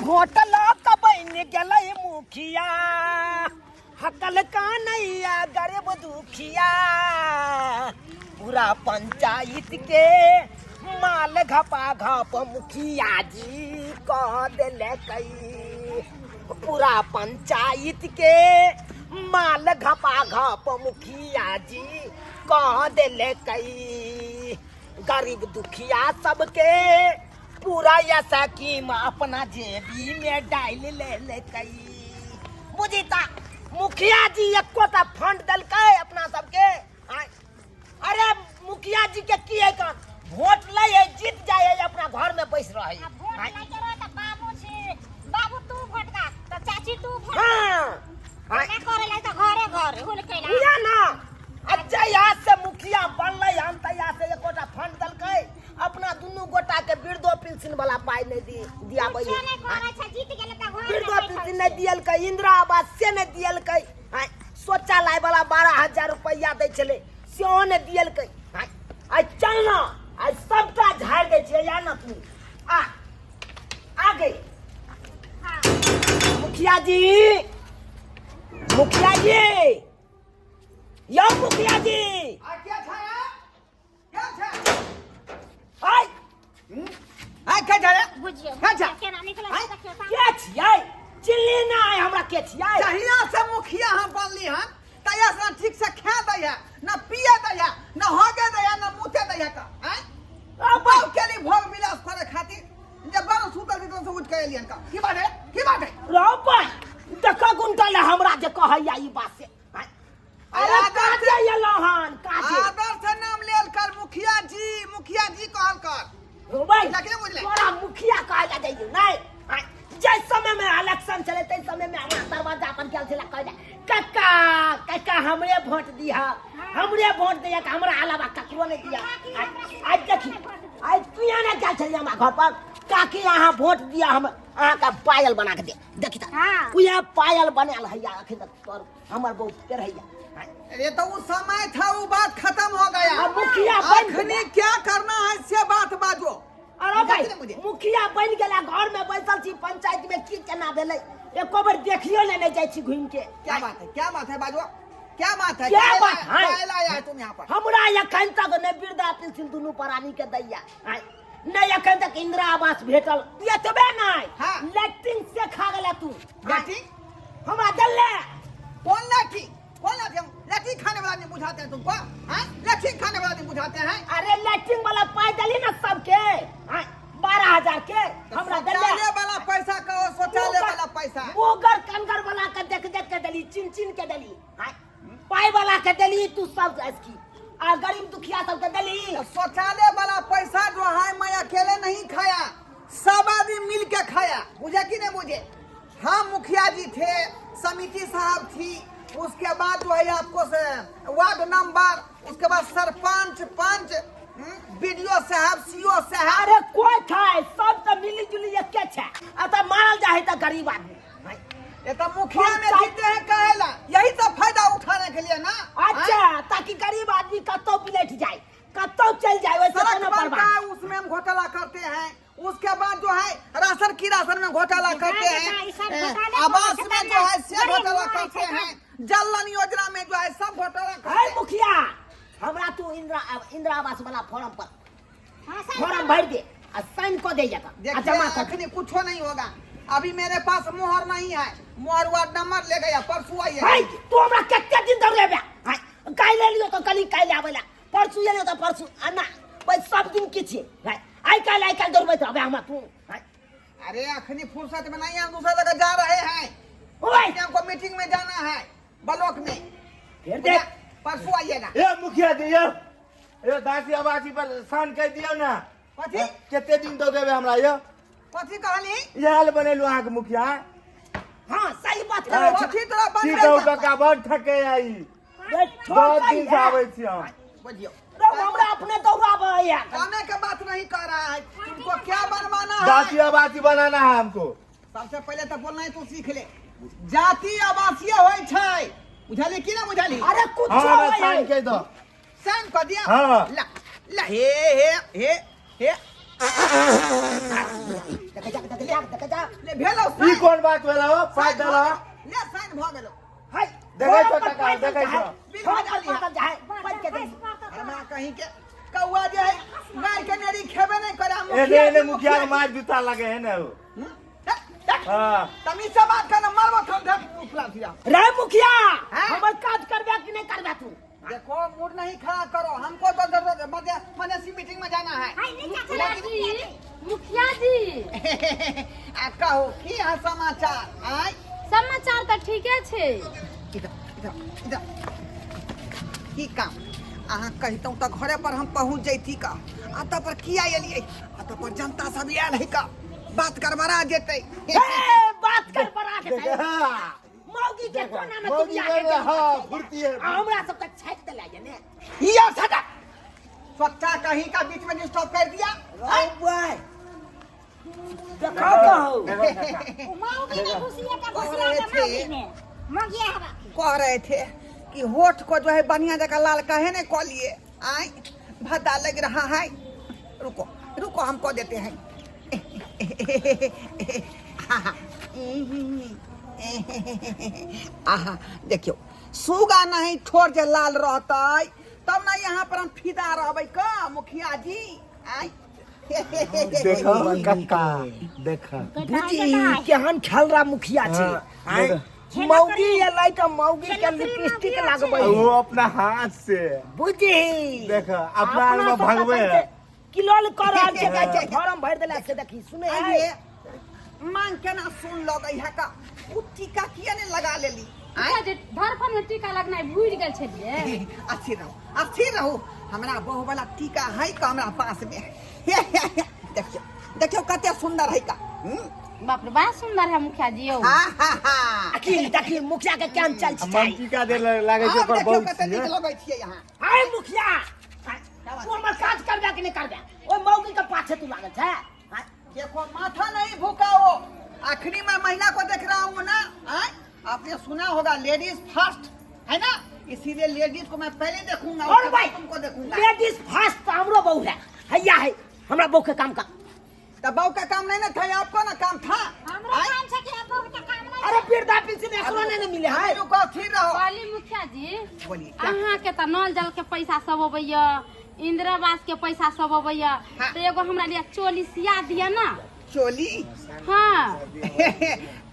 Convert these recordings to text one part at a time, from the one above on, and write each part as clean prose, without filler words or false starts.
भोटला कबैन गेलै मुखिया हकल का नैया गरीब दुखिया पूरा पंचायत के माल घपा घप मुखिया जी कह दिले कई पूरा पंचायत के माल घपा घप मुखिया जी कह दिले कई गरीब दुखिया सबके पूरा या स्कीम अपना जेबी में डाल ले कई बुझीता मुखिया जी एकोटा फंड दलकै अपना सबके अरे मुखिया जी के की है कान वोट ले जीत जाए अपना घर में बैस रहे बाबू छी बाबू तू वोट का तो चाची तू वोट हां ना करे ले तो घरे घर हुल कैला या ना अच्छा यहाँ से मुखिया बनले हम त यहाँ से एकोटा फंड दलकै अपना दुनू गोटा के वृद्धो पेंशन वाला पाई नहीं दिया भाई जीत गेले त घर वृद्धो पेंशन नहीं दियल कै इंदिरा आवास से नहीं दियल कै शौचालय वाला 12,000 रुपया दे चले सेहो नहीं दियल कै आई चलना आई सबटा झाड़ दे छे या ना तू आ गई मुखिया जी यो मुखिया जी क्या छाया क्या छाया हाय क्या छाया बुझियो अच्छा। केना निकला त खेता के छियै चिल्ली ना है हमरा के छियै जहिया से मुखिया हम बनली हन तहिया से ठीक से खा दैया न पिए दैया न होगे दैया न मुते दैया का अब के लिए भोग विलास करे खातिर जब बार सुतल तो से उठ के एलियन का की बात है रहो पर देखा गुंटल हमरा जे कहैया ई बात से अरे काजे ये लोहन काजे आदर से नाम लेल कर मुखिया जी कहल कर भाई लगे बुझले तोरा मुखिया कहला जाइयो नहीं जै समय में इलेक्शन चले तै समय में हमरा दरवाजा पर गेल छला कहला काका हमरे वोट दिया हमरे वोट दिया कि हमरा अलावा ककरो नहीं दिया आज देखी आज तू यहाँ ना गेल छली हमरा घर पर काकी यहाँ वोट दिया हम अहाँ का पायल बना के दे देखी त उया पायल बनाल हैया अखन तक तोर हमर बहु के रहैया अरे तो वो समय था वो बात खत्म हो गया अब मुखिया अखनी क्या करना है से बात बाजो अरे भाई मुखिया बन गेला घर में बैसल छी पंचायत में की केना भेलै एको बार देखियो ले नहीं जाय छी घूम के क्या बात है बाजो क्या बात है क्या बात है लाया तुम यहाँ पर हमरा एखन तक ने वृद्धा पेंशन दुनू प्राणी के दैया नहीं एखन तक इंदिरा आवास भेटल एतबे नहीं हाँ। लैट्रिन से खा गेला तू लैट्रिन हमरा दल्ले कौन लैट्रिन खाने वाला नहीं बुझाते हैं तुमको लैट्रिन खाने वाला नहीं बुझाते हैं अरे लैट्रिन वाला पाई दली ना सबके 12,000 के हमरा दल्ले शौचालय वाला पैसा कहो शौचालय वाला पैसा मोगर कंगर वाला के देख के दली चिन के दली पाई वाला के दली तू सब इसकी आ गरीब दुखिया सब के दली शौचालय वाला पैसा जो है मैं अकेले नहीं खाया सब आदमी मिल के खाया बुझे कि नहीं बुझे हम मुखिया जी थे समिति साहब थी उसके बाद जो है आपको से वार्ड नंबर उसके बाद सरपंच पंच बीडीओ साहब सीओ साहब अरे कोई खाए सब तो मिली जुली एक छे अत मारल जाए त गरीब आदमी ये तो मुखिया में जीते हैं कहेला यही तो फायदा उठाने के लिए ना अच्छा ताकि गरीब आदमी कत्तो बिलट जाए कत्तो चल जाए वैसे सड़क कोनो बनता परवाह है उसमें हम घोटाला करते हैं उसके बाद जो है राशन में घोटाला करते हैं आवास में जो है से घोटाला करते हैं जल नल योजना में जो है सब घोटाला करते है हैं मुखिया हमरा तू इंदिरा आवास वाला फॉर्म पर फॉर्म भर दे आ साइन को दे जाता देखिए जमा कर अखनी कुछ नहीं होगा अभी मेरे पास मोहर नहीं है मोहर वार्ड नंबर ले गया परसों है आइए तू हमरा कितने दिन दौड़ेबे है काई ले लियो तो कली काई ले आवेला परसू ले तो परसू आना बस सब दिन की छी है आई काल दौड़बे तो हम तू है अरे अखनी फुर्सत में नहीं हम दूसरा जगह जा रहे हैं ओए हमको मीटिंग में जाना है ब्लॉक में फिर देख परसों आइएगा ए मुखिया दियो ए दासी आवासी पर साइन कर दियो ना कथी केते दिन तो देबे हमरा यो कथी कहली ये हाल बनेलु आहा के मुखिया हां सही बात हाँ, कर कथी तोरा ती बनबे तो का बड़ ठके आई बहुत दिन से आवे छी हम बुझियो तो हमरा अपने दौड़ाबे या खाने के बात नहीं कर रहा है तुमको क्या बनवाना दासी है आवासी बनाना है हमको सबसे पहले तो बोलना है तू सीख ले जाति आवासीय होय छै बुझाली कि ना बुझाली अरे कुछ हां साइन कर दो साइन कर दिया हाँ। ला ला हे देख जा देख जा ले भेलो ई कोन बात भेलो पाँच दलो ले साइन भ गेलो हाय देखै छौ टका देखै छौ के दे हमरा कहीं के कौआ जे है गाय के नेरी खेबे नहीं करे एने मुखिया के मार जूता लगे है ना हां तमी से बात करना मारबो थम उपला फिरा रे मुखिया हैं? हमर काज करबे कि नहीं करबे तू देखो मूड नहीं खराब करो हमको तो मदरसी मीटिंग में जाना है हाय नहीं चाचा जी मुखिया जी आ कहो की है समाचार आय समाचार तो ठीके छे। इधर इधर इधर की काम अहाँ कहतौ तो घरे पर हम पहुंच जैती का आता पर किया एलिए आता पर जनता सब आयल है का बात करबरा जेतै ए बात कर बड़ा के मौगी के कोना में तू बियाह के हां फुर्ती है हमरा सब तक छाट दे ले ने ये सदा स्वच्छता कहीं का बीच में स्टॉप कर दिया ओ बॉय देखो कहो मौगी ने घुसिया के घुसिया के मौगी ने मौगिया हवा कह रहे थे कि होठ को जो है बढ़िया जगह लाल कहे नहीं कह लिए आय भद्दा लग रहा है रुको रुको हमको देते हैं आहा देखियो सुगा नहीं ठोर जे लाल रहता तब ना यहाँ पर हम फिदा रहबै का मुखिया जी आय देखो कक्का देखा बुझी केहन खेलरा मुखिया छी आय मौगी एलै त मौगी के लिपस्टिक लगबै वो अपना हाथ से बुझी देखा अपना में भगवे किलोल कर रहल छै कहै छै फॉर्म भर देला से देखी सुने है आइए मांग के ना सुन लगे है का उ टीका किया ने लगा लेली मुखिया जी धरफन में टीका लगनाइ भूल गेल छलिए। अच्छी रहो हमरा बहु वाला टीका है का हमरा पास में देखियो देखियो कते सुंदर है का बाप रे बड़ा सुंदर है मुखिया जी यौ। देखी देखी मुखिया के केहन चल छै मन टीका दे लागे छै पर बहुत कते नीक लगै छियै यहाँ हाय मुखिया तू हमर काज करबे कि नहीं करबे ओ मौगी के पाछे तू लागल छै देखो माथा नहीं भूकाओ आखिरी में महिला को देख रहा हूँ ना आपने सुना होगा लेडीज फर्स्ट है ना इसीलिए लेडीज को मैं पहले देखूंगा और उसके भाई बाद तुमको देखूंगा लेडीज फर्स्ट तो हमरो बहू है हैया है हमरा बहू के काम का तब बहू का काम नहीं ना था आपको ना काम था हमरा काम छै कि बहुत का काम नहीं अरे वृद्धा पेंशन एकरो नहीं मिले है रुको फिर रहो कहली मुखिया जी बोलिए अहाँ के त नल जल के पैसा सब अबैया इंदिरा आवास के पैसा सब अबैया हाँ। तो एगो हमरा लिए चोली सिया दिया ना। चोली हाँ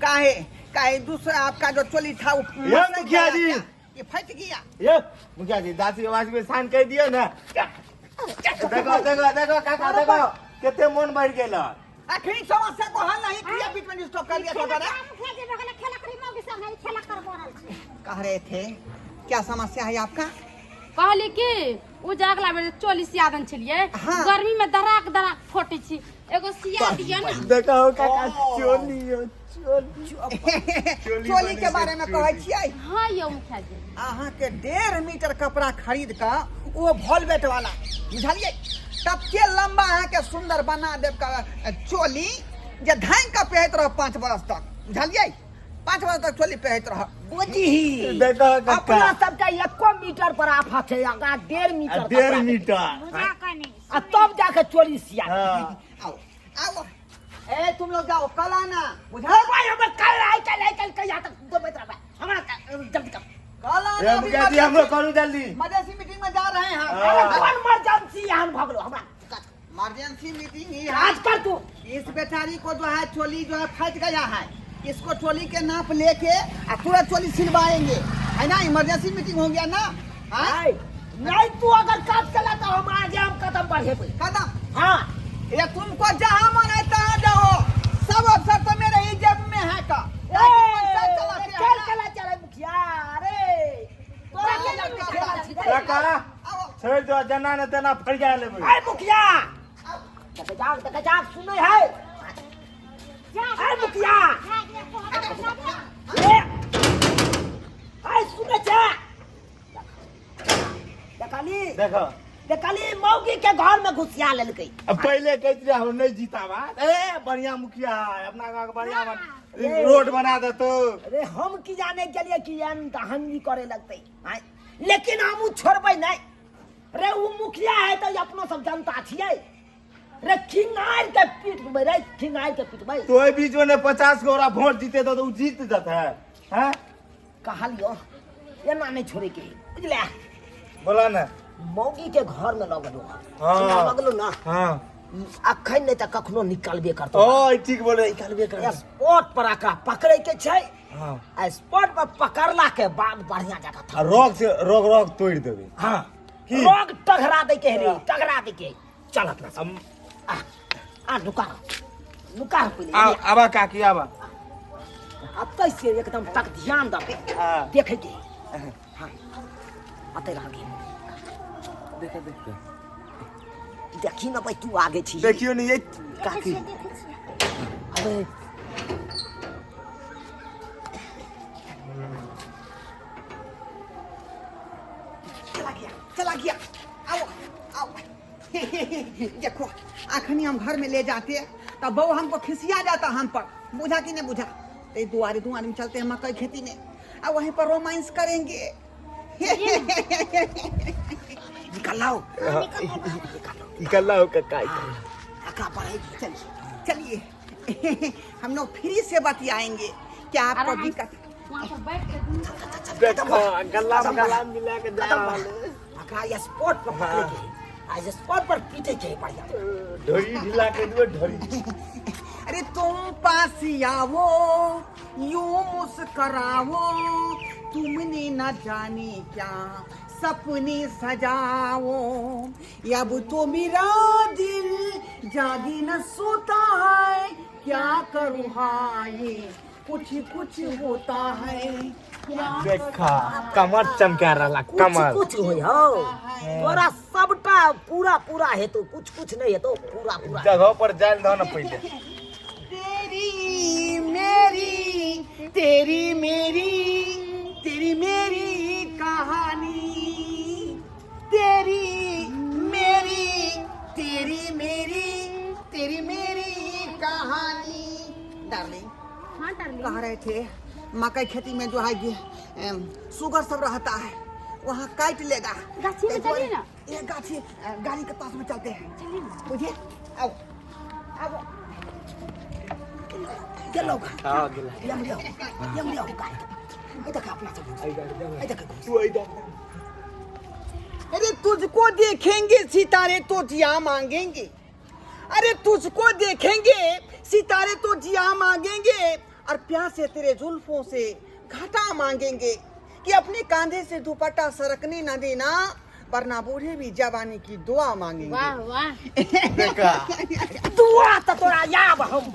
काहे काहे दूसरा आपका जो चोली था वो ये मुखिया जी। ये फट गया ये मुखिया जी दासी आवाज में साइन कर दियो ना देखो देखो देखो काका देखो कितने मन बढ़ गेल आखिरी समस्या को हल नहीं किया बीच में स्टॉप कर दिया छोटा काम खेल के बगल खेला करी मौगी सब है खेला कर बोरल छै कह रहे थे क्या समस्या है आपका कहली कि उ जे अगला बेर चोली सिया देन छलिए हाँ। गर्मी में दराक दराक फोटे छी एगो सिया दिया ना। देखो काका चोली चोली के बारे में कहै छियै हाँ यौ मुखिया जी अहाँ के 1.5 मीटर कपड़ा खरीद का वो वॉलवेट वाला बुझलिए तब के लंबा अहाँ के सुंदर बना देव का चोली जे धान का पहनत रह 5 बरस तक बुझलिए 5 बरस तक चोली पहनत रह बुझी देखो अपना काका सबका 1 मीटर पर आफत है आगा 1.5 मीटर 1.5 मीटर बुझा कनी आ तब जाके चोरी सिया हाँ आओ आओ ए तुम लोग जाओ कल आना बुझा भाई हम कल कहिया तक दो बेटा हमरा जल्दी कर कल आना ये मुखिया जी हम लोग करू जल्दी मदरसी मीटिंग में जा रहे हैं अरे कौन इमरजेंसी यहाँ भगलो हमरा इमरजेंसी मीटिंग ही है आज कर तू इस बेचारी को जो है चोली जो है फट गया है इसको चोली के नाप लेके पूरा चोली सिलवाएंगे है ना इमरजेंसी मीटिंग हो गया ना हाय नहीं तू अगर काट चला तो हम आगे हम कदम बढ़े कदम हाँ ये तुमको जहाँ मन है तहाँ जाओ सब अवसर तो मेरे ही जेब में है का चला मुखिया अरे काका छोड़ दो जना न तना फड़ जा लेबे अरे मुखिया जाग सुने है अरे मुखिया अरे सुने छे देखो देखली मौगी के घर में घुसिया लेलकै अब पहले कहती रहे हम नहीं जीतावा ए बढ़िया मुखिया है अपना गांव के बढ़िया रोड बना दे तो अरे हम की जाने के लिए कि हंगी करे लगते लेकिन हम छोड़बै नहीं रे वो मुखिया है तो अपनो सब जनता छियै रे खिंगार के पीट में रे खिंगार के पीट में तो बीच में 50 गोरा वोट जीते तो उ जीत जाता है हैं? कहा लियो ये ना नहीं छोड़े के बुझले बोला ना मौगी के घर में लगलो हाँ। लगलो ना हाँ अखन नहीं त कखनो निकालबे करतो ओ ठीक बोले निकालबे कर स्पॉट पर आका पकड़े के छै हाँ आ स्पॉट पर पकड़ला के बाद बढ़िया जगह था रोग से रोग तोड़ देबे हाँ की? रोग टघरा दे के रे टघरा दे के चल अपना आ नुका पहले आबा काकी आबा अब कैसे एकदम तक ध्यान दे हाँ। देखे के हाँ अते आगे देख देख देखी ना भाई तू आगे छी देखियो नहीं ये काकी अबे चला गया आओ आओ देखो आखनी हम घर में ले जाते तब बहू हमको खिसिया जाता हम पर बुझा कि नहीं बुझा ते दुआरे में चलते हैं मकई खेती में अब वहीं पर रोमांस करेंगे निकलाओ निकल हो काका अका पड़ेगी चलिए हम लोग फ्री से बतियाएंगे क्या आपको दिक्कत वहाँ पर बैठ के देखो गला मिला के जा अका ये स्पॉट पर पकड़े के आज स्पॉट पर पीटे के बढ़िया ढोरी ढिला के दो ढोरी अरे तुम पास आओ यूं मुस्कराओ तुमने न जाने क्या सपने सजाओ अब तो मेरा दिल जागी न सोता है क्या करूँ हाय कुछ होता है देखा कमर चमका रहा कमर कुछ हो तोरा सबटा पूरा है तो कुछ नहीं है तो पूरा जगह पर जाल दो ना पहले तेरी मेरी कहानी तेरी मेरी कहानी डार्लिंग हाँ डार्लिंग कह रहे थे मकई खेती में जो है ये शुगर सब रहता है वहाँ काट लेगा गाछी में चलिए ना। ये गाछी गाड़ी के पास में चलते हैं बुझे आओ आओ गेलो हां गेला यम लियो ए देख अपना सब ए देख तू इधर अरे तुझको देखेंगे सितारे तो जिया मांगेंगे अरे तुझको देखेंगे सितारे तो जिया मांगेंगे और प्यास से तेरे जुल्फों से घाटा मांगेंगे कि अपने कांधे से दुपट्टा सरकने न देना वरना बूढ़े भी जवानी की दुआ मांगेंगे वाह वाह देखा दुआ तो तोरा याब हम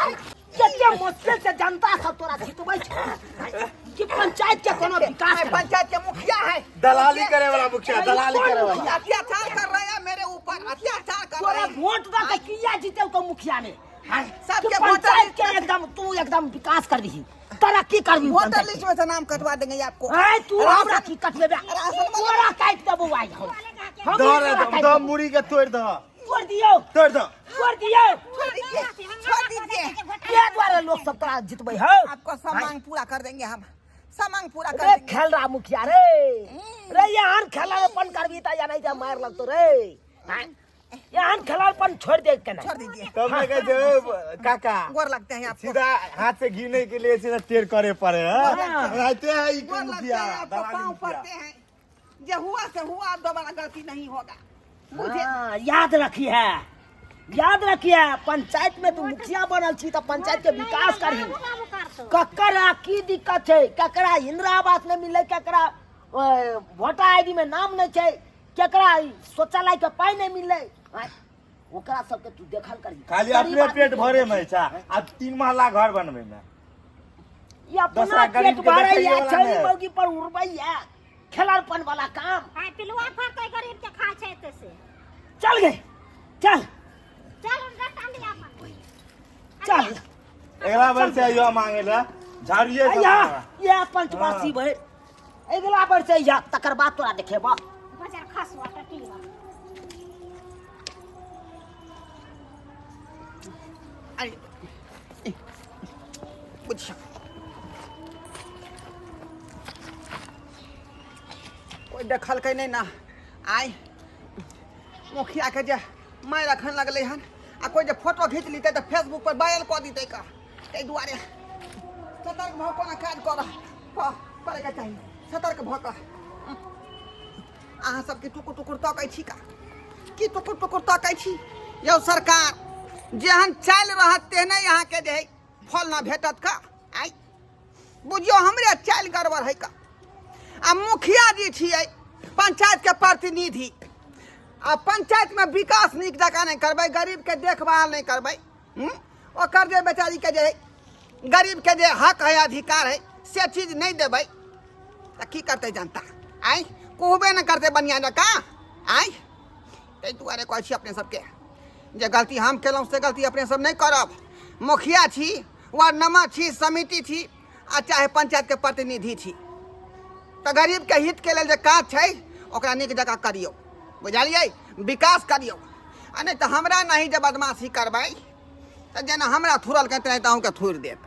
मुश्किल से जनता सब तोरा जितबै कि पंचायत के कोनो विकास पंचायत के मुखिया है दलाली करे वाला मुखिया दलाली करे वाला अत्याचार कर रहे हैं मेरे ऊपर अत्याचार कर रहे तोरा हैं वोट दा के किया जीते तो मुखिया ने सबके पंचायत के एकदम तू एकदम विकास कर दी तरक्की कर दी वोटर लिस्ट में से नाम कटवा देंगे आपको ए तू हमरा की कटलेबे तोरा काट देबो आई हम दो मुड़ी के तोड़ दो छोड़ दियो तोड़ दो छोड़ दीजिए ये द्वारा लोग सब तोरा जितबै हो आपको सब मांग पूरा कर देंगे हम सब मांग पूरा कर रे देंगे खेल रहा मुखिया रे यहाँ खेलापन करबी त या नहीं त मार लगतो रे यहाँ खेलापन छोड़ दे के छोड़ दीजिए तब मैं कहते काका गोर लगते हैं आपको सीधा हाथ से गिरने के लिए सीधा टेर करे पड़े हाँ। रहते हैं ई गोर लगते मुखिया हैं आपको दलाली पाँव मुखिया पड़ते हैं जो हुआ से हुआ दोबारा गलती नहीं होगा मुझे हाँ, याद रखिए पंचायत में तू मुखिया बनल छी त पंचायत के विकास करही ककरा की दिक्कत है ककरा इंदिरा आवास नहीं मिले ककरा वोटर आईडी में नाम नहीं छै ककरा शौचालय के पाई नहीं मिले ओकरा सबके तू देखल करही खाली अपने पेट भरे में छा अब 3 महला घर बनवे में ये अपना दूसरा पेट गरीब के भरे देखैये या वाला छड़ी नहीं। मौगी पर उड़बै या खेलरपन वाला काम हां पिलुआ फरतै गरीब के खाय छै एते से चल गए चल चल उनका टांडी अपन चल अगला बार से आइयो मांगेला झाड़िए सब या मांगा। ये पंचवासी भाई अगला बार से या तकर बाद तोरा देखेबा बजार खसवा टटीवा बुझिया कोई देखल के नहीं ना आई मुखिया के जे माय रखन लगले हन आ कोई जे फोटो खींच लीते तो फेसबुक पर वायरल कर दीते का ते दुआरे सतर्क भ कोना काज करे के चाहिए सतर्क भ क अहाँ सबके टुकुर टुकुर तकै छी का की टुकुर टुकुर तकै छी यौ सरकार जेहन चल रहत तेहने यहाँ के जे फल ना भेटत का आई बुझियो हमरे चल गड़बड़ है का आ मुखिया जी छियै पंचायत के प्रतिनिधि आ पंचायत में विकास नीक जकाँ नहीं करबै गरीब के देखभाल नहीं करबै ओकर जे बेचारी के जे गरीब के जे हक है अधिकार है से चीज नहीं देबै तो की करते जनता आई कहबे न करते बढ़िया जकाँ आई ताहि दुआरे कहै छी अपने सबके जे गलती हम केलहुँ से गलती अपने सब नहीं करब मुखिया छी वार्ड नंबर छी समिति छी आ चाहे पंचायत के प्रतिनिधि छी तो गरीब के हित के लेल जे काज छै ओकरा नीक जकाँ करियौ बुझलियै विकास करियौ आ नहीं तो हमरा नहीं जे बदमाशी करबै तो जेना हमरा थुरल कहते तो अहूँके थुरि देब